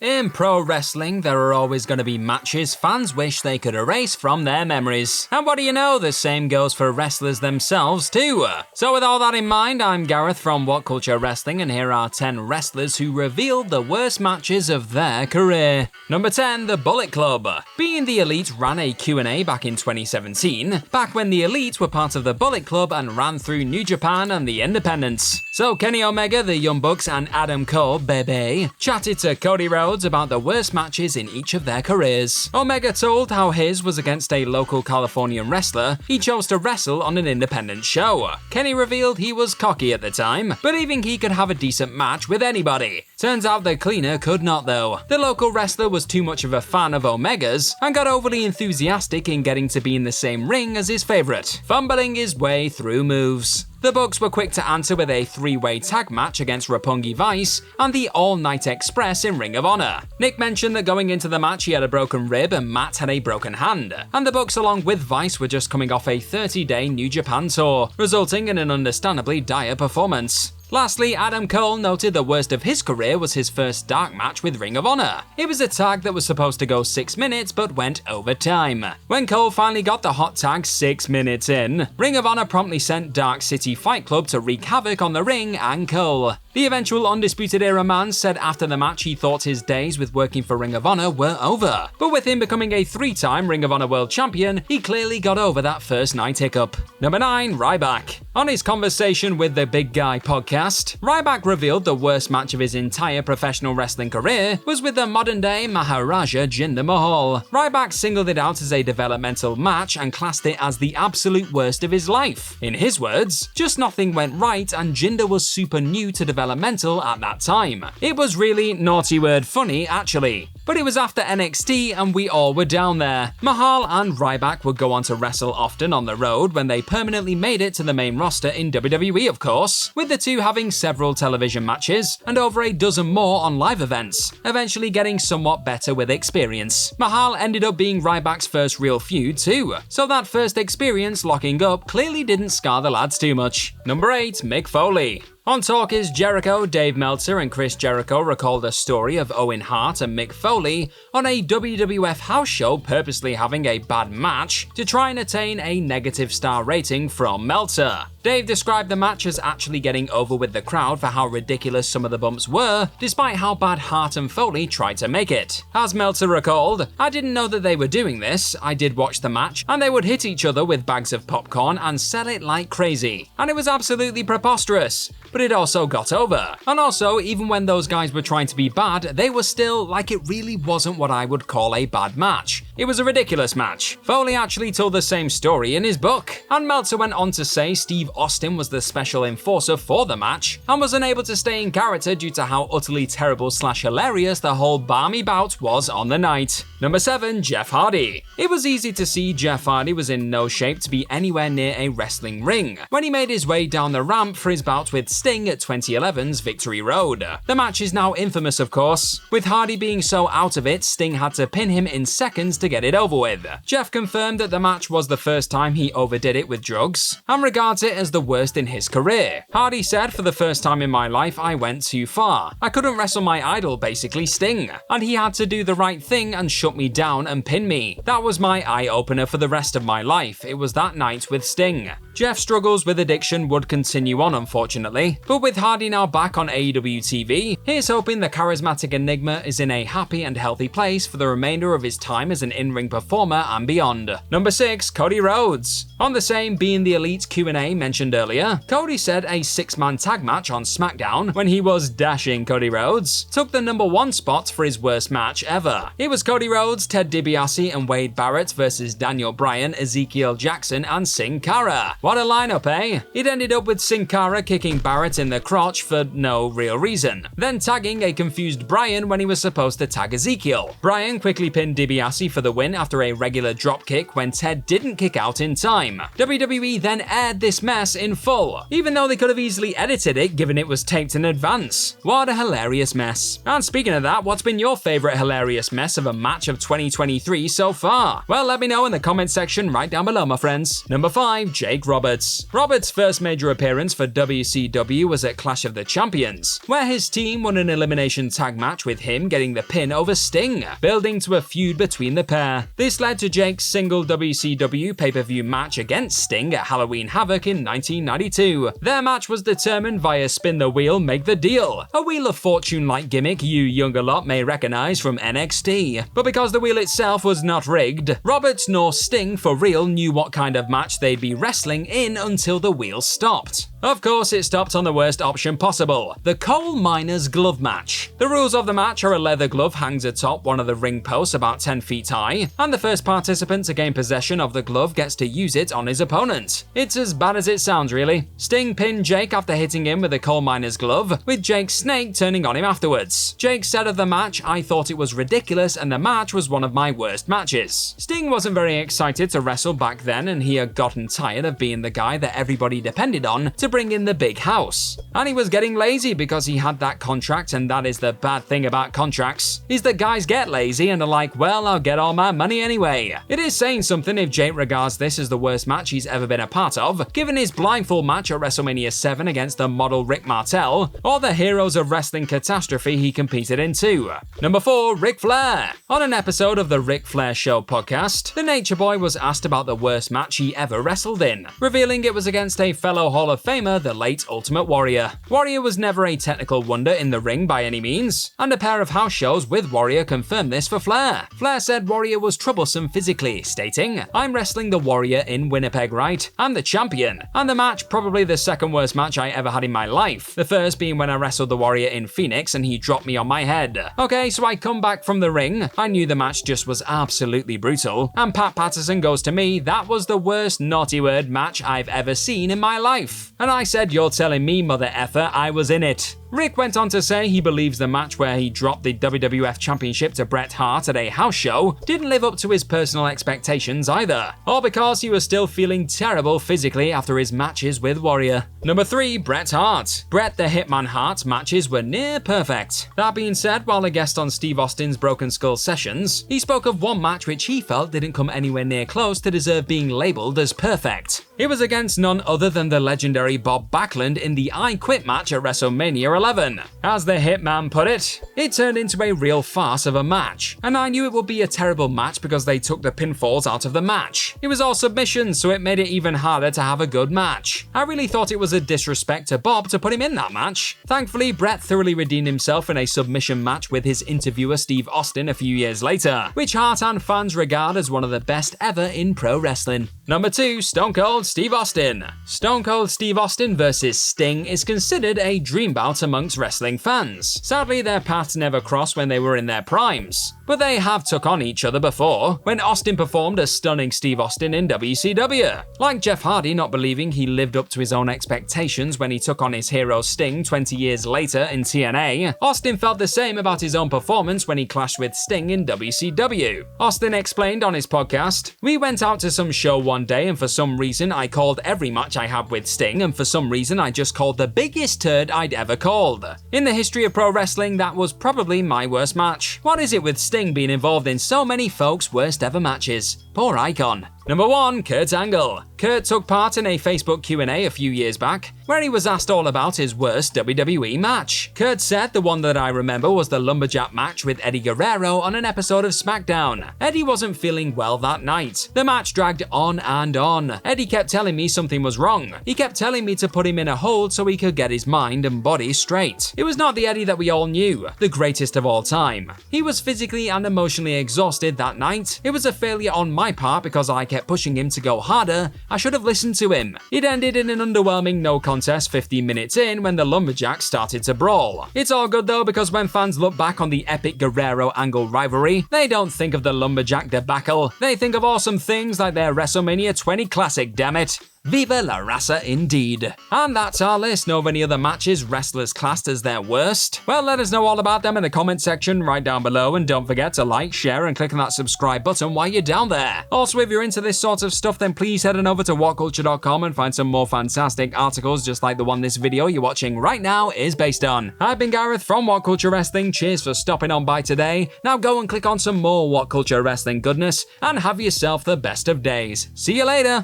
In pro wrestling, there are always going to be matches fans wish they could erase from their memories. And what do you know, the same goes for wrestlers themselves too. So with all that in mind, I'm Gareth from What Culture Wrestling, and here are 10 wrestlers who revealed the worst matches of their career. Number 10, the Bullet Club. Being the Elite ran a Q&A back in 2017, back when the Elite were part of the Bullet Club and ran through New Japan and the Independents. So Kenny Omega, the Young Bucks, and Adam Cole, Bebe, chatted to Cody Rhodes about the worst matches in each of their careers. Omega told how his was against a local Californian wrestler he chose to wrestle on an independent show. Kenny revealed he was cocky at the time, believing he could have a decent match with anybody. Turns out the cleaner could not though. The local wrestler was too much of a fan of Omega's and got overly enthusiastic in getting to be in the same ring as his favourite, fumbling his way through moves. The Bucks were quick to answer with a 3-way tag match against Roppongi Vice and the All Night Express in Ring of Honor. Nick mentioned that going into the match he had a broken rib and Matt had a broken hand, and the Bucks along with Vice were just coming off a 30-day New Japan tour, resulting in an understandably dire performance. Lastly, Adam Cole noted the worst of his career was his first dark match with Ring of Honor. It was a tag that was supposed to go 6 minutes but went overtime. When Cole finally got the hot tag 6 minutes in, Ring of Honor promptly sent Dark City Fight Club to wreak havoc on the ring and Cole. The eventual Undisputed Era man said after the match he thought his days with working for Ring of Honor were over. But with him becoming a 3-time Ring of Honor World Champion, he clearly got over that first night hiccup. Number 9, Ryback. On his Conversation with the Big Guy podcast, Ryback revealed the worst match of his entire professional wrestling career was with the modern-day Maharaja Jinder Mahal. Ryback singled it out as a developmental match and classed it as the absolute worst of his life. In his words, just nothing went right and Jinder was super new to developmental at that time. It was really, naughty word, funny actually. But it was after NXT and we all were down there. Mahal and Ryback would go on to wrestle often on the road when they permanently made it to the main roster in WWE of course, with the two having several television matches and over a dozen more on live events, eventually getting somewhat better with experience. Mahal ended up being Ryback's first real feud too, so that first experience locking up clearly didn't scar the lads too much. Number 8, Mick Foley. On Talk Is Jericho, Dave Meltzer and Chris Jericho recalled a story of Owen Hart and Mick Foley on a WWF house show purposely having a bad match to try and attain a negative star rating from Meltzer. Dave described the match as actually getting over with the crowd for how ridiculous some of the bumps were, despite how bad Hart and Foley tried to make it. As Meltzer recalled, "I didn't know that they were doing this. I did watch the match, and they would hit each other with bags of popcorn and sell it like crazy. And it was absolutely preposterous. But it also got over. And also, even when those guys were trying to be bad, they were still like it really wasn't what I would call a bad match. It was a ridiculous match." Foley actually told the same story in his book. And Meltzer went on to say Steve Austin was the special enforcer for the match and was unable to stay in character due to how utterly terrible / hilarious the whole balmy bout was on the night. Number 7, Jeff Hardy. It was easy to see Jeff Hardy was in no shape to be anywhere near a wrestling ring when he made his way down the ramp for his bout with Sting at 2011's Victory Road. The match is now infamous of course. With Hardy being so out of it, Sting had to pin him in seconds to get it over with. Jeff confirmed that the match was the first time he overdid it with drugs and regards it as the worst in his career. Hardy said, "For the first time in my life I went too far. I couldn't wrestle my idol, basically Sting, and he had to do the right thing and shut me down and pin me. That was my eye-opener for the rest of my life. It was that night with Sting." Jeff struggles with addiction would continue on unfortunately, but with Hardy now back on AEW TV, here's hoping the charismatic enigma is in a happy and healthy place for the remainder of his time as an in-ring performer and beyond. Number 6, Cody Rhodes. On the same Being the Elite Q&A mentioned earlier, Cody said a 6-man tag match on SmackDown when he was dashing Cody Rhodes took the number 1 spot for his worst match ever. It was Cody Rhodes, Ted DiBiase and Wade Barrett versus Daniel Bryan, Ezekiel Jackson and Sin Cara. What a lineup, eh? It ended up with Sin Cara kicking Barrett in the crotch for no real reason, then tagging a confused Bryan when he was supposed to tag Ezekiel. Bryan quickly pinned DiBiase for the win after a regular dropkick when Ted didn't kick out in time. WWE then aired this mess in full, even though they could have easily edited it given it was taped in advance. What a hilarious mess. And speaking of that, what's been your favourite hilarious mess of a match of 2023 so far? Well, let me know in the comment section right down below, my friends. Number 5, Jake Roberts. Roberts' first major appearance for WCW WCW was at Clash of the Champions, where his team won an elimination tag match with him getting the pin over Sting, building to a feud between the pair. This led to Jake's single WCW pay-per-view match against Sting at Halloween Havoc in 1992. Their match was determined via spin the wheel, make the deal, a Wheel of Fortune-like gimmick you younger lot may recognize from NXT. But because the wheel itself was not rigged, Roberts nor Sting for real knew what kind of match they'd be wrestling in until the wheel stopped. Of course, it stopped on the worst option possible, the coal miner's glove match. The rules of the match are a leather glove hangs atop one of the ring posts about 10 feet high, and the first participant to gain possession of the glove gets to use it on his opponent. It's as bad as it sounds, really. Sting pinned Jake after hitting him with a coal miner's glove, with Jake's snake turning on him afterwards. Jake said of the match, "I thought it was ridiculous and the match was one of my worst matches." Sting wasn't very excited to wrestle back then, and he had gotten tired of being the guy that everybody depended on to bring in the big house. And he was getting lazy because he had that contract, and that is the bad thing about contracts, is that guys get lazy and are like, well, I'll get all my money anyway. It is saying something if Jake regards this as the worst match he's ever been a part of, given his blindfold match at WrestleMania 7 against the model Rick Martel, or the Heroes of Wrestling catastrophe he competed in too. Number 4, Ric Flair. On an episode of the Ric Flair Show podcast, the Nature Boy was asked about the worst match he ever wrestled in, revealing it was against a fellow Hall of Famer, the late Ultimate Warrior. Warrior was never a technical wonder in the ring by any means, and a pair of house shows with Warrior confirmed this for Flair. Flair said Warrior was troublesome physically, stating, "I'm wrestling the Warrior in Winnipeg, right? I'm the champion, and the match probably the second worst match I ever had in my life. The first being when I wrestled the Warrior in Phoenix and he dropped me on my head. Okay, so I come back from the ring, I knew the match just was absolutely brutal, and Pat Patterson goes to me, that was the worst naughty word match I've ever seen in my life. And I said, you're telling me, mother effer, I was in it." Rick went on to say he believes the match where he dropped the WWF Championship to Bret Hart at a house show didn't live up to his personal expectations either, or because he was still feeling terrible physically after his matches with Warrior. Number 3, Bret Hart. Bret the Hitman Hart matches were near perfect. That being said, while a guest on Steve Austin's Broken Skull sessions, he spoke of one match which he felt didn't come anywhere near close to deserve being labelled as perfect. It was against none other than the legendary Bob Backlund in the I Quit match at WrestleMania 11. As the Hitman put it, it turned into a real farce of a match, and I knew it would be a terrible match because they took the pinfalls out of the match. It was all submissions, so it made it even harder to have a good match. I really thought it was a disrespect to Bob to put him in that match. Thankfully, Bret thoroughly redeemed himself in a submission match with his interviewer Steve Austin a few years later, which Hart and fans regard as one of the best ever in pro wrestling. Number 2, Stone Cold Steve Austin. Stone Cold Steve Austin vs Sting is considered a dream bout amongst wrestling fans. Sadly, their paths never crossed when they were in their primes, but they have took on each other before, when Austin performed as stunning Steve Austin in WCW. Like Jeff Hardy not believing he lived up to his own expectations when he took on his hero Sting 20 years later in TNA, Austin felt the same about his own performance when he clashed with Sting in WCW. Austin explained on his podcast, "We went out to some show one day and for some reason I called every match I had with Sting, and for some reason I just called the biggest turd I'd ever called. In the history of pro wrestling, that was probably my worst match. What is it with Sting being involved in so many folks' worst ever matches? Poor icon." Number 1, Kurt Angle. Kurt took part in a Facebook Q&A a few years back, where he was asked all about his worst WWE match. Kurt said the one that I remember was the lumberjack match with Eddie Guerrero on an episode of SmackDown. Eddie wasn't feeling well that night. The match dragged on and on. Eddie kept telling me something was wrong. He kept telling me to put him in a hold so he could get his mind and body straight. It was not the Eddie that we all knew, the greatest of all time. He was physically and emotionally exhausted that night. It was a failure on my part because I kept pushing him to go harder. I should have listened to him. It ended in an underwhelming no contest 15 minutes in when the Lumberjacks started to brawl. It's all good though, because when fans look back on the epic Guerrero-Angle rivalry, they don't think of the Lumberjack debacle. They think of awesome things like their WrestleMania 20 classic, damn it. Viva la raza indeed. And that's our list. Know of any other matches wrestlers classed as their worst? Well, let us know all about them in the comment section right down below, and don't forget to like, share, and click on that subscribe button while you're down there. Also, if you're into this sort of stuff, then please head on over to whatculture.com and find some more fantastic articles just like the one this video you're watching right now is based on. I've been Gareth from What Culture Wrestling. Cheers for stopping on by today. Now go and click on some more What Culture Wrestling goodness and have yourself the best of days. See you later.